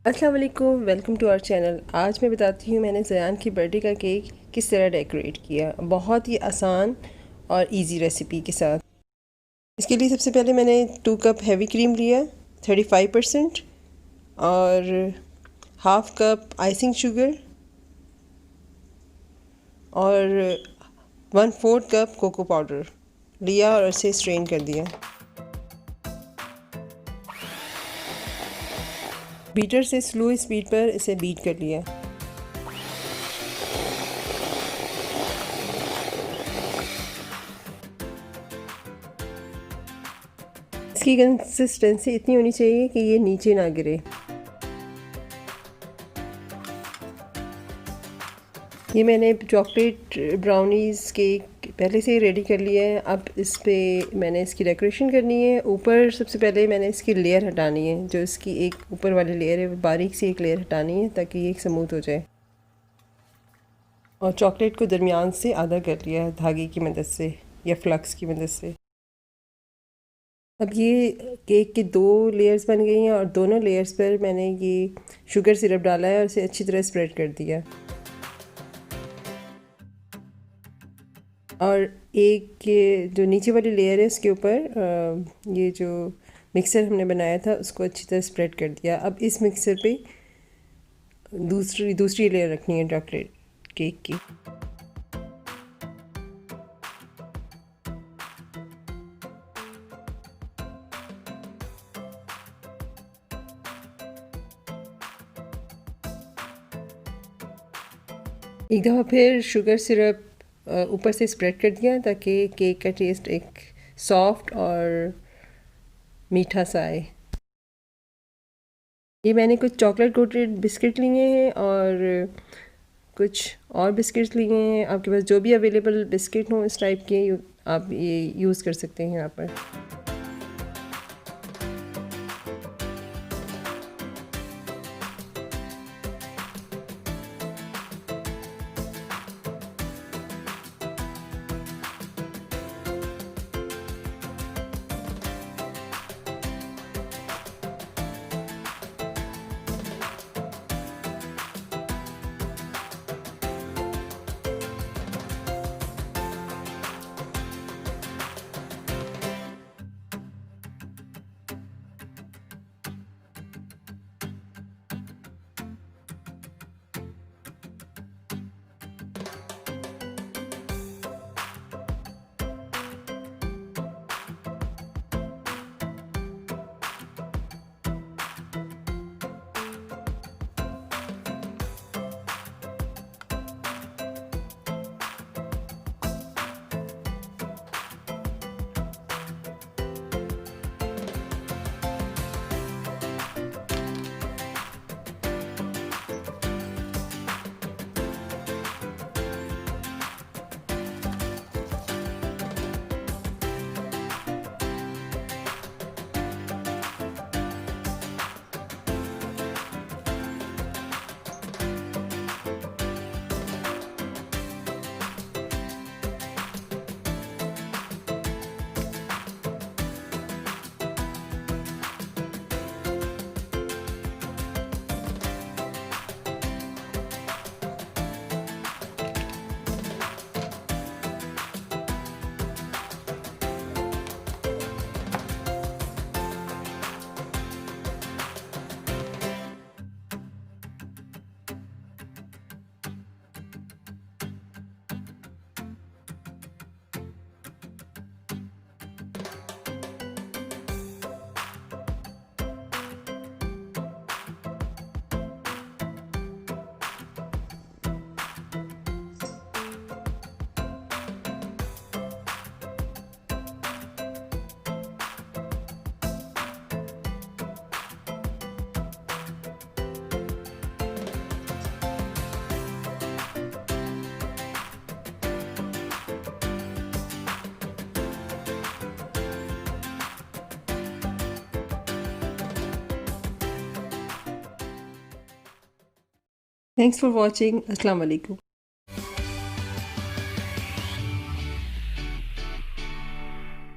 अस्सलाम वालेकुम, welcome to our channel. आज मैं बताती हूँ मैंने ज़यान की बर्थडे का केक किस तरह डेकोरेट किया, बहुत ही आसान और इजी रेसिपी के साथ। इसके लिए सबसे पहले मैंने 2 कप हैवी क्रीम लिया 35% और हाफ कप आइसिंग शुगर और 1/4 कप कोको पाउडर लिया और इसे स्ट्रेन कर दिया। बीटर से स्लो स्पीड पर इसे बीट कर लिया। इसकी कंसिस्टेंसी इतनी होनी चाहिए कि ये नीचे ना गिरे। ये मैंने चॉकलेट ब्राउनीज़ केक पहले से ही रेडी कर लिया है। अब इस पे मैंने इसकी डेकोरेशन करनी है। ऊपर सबसे पहले मैंने इसकी लेयर हटानी है, जो इसकी एक ऊपर वाली लेयर है, बारीक सी एक लेयर हटानी है ताकि ये स्मूथ हो जाए। और चॉकलेट को दरमियान से आधा कर लिया है धागे की मदद से या फ्लक्स की मदद से। अब ये केक की 2 लेयर्स बन गई हैं और दोनों लेयर्स पर मैंने ये शुगर सिरप डाला है और इसे अच्छी तरह स्प्रेड कर दिया। और एक ये जो नीचे वाली लेयर है उसके ऊपर ये जो मिक्सर हमने बनाया था उसको अच्छी तरह स्प्रेड कर दिया। अब इस मिक्सर पे दूसरी लेयर रखनी है चॉकलेट केक की। एक दफ़ा फिर शुगर सिरप ऊपर से स्प्रेड कर दिया ताकि केक का टेस्ट एक सॉफ्ट और मीठा सा आए। ये मैंने कुछ चॉकलेट कोटेड बिस्किट लिए हैं और कुछ और बिस्किट्स लिए हैं। आपके पास जो भी अवेलेबल बिस्किट हो इस टाइप के आप ये यूज़ कर सकते हैं यहाँ पर। Thanks for watching. अस्सलाम वालेकुम।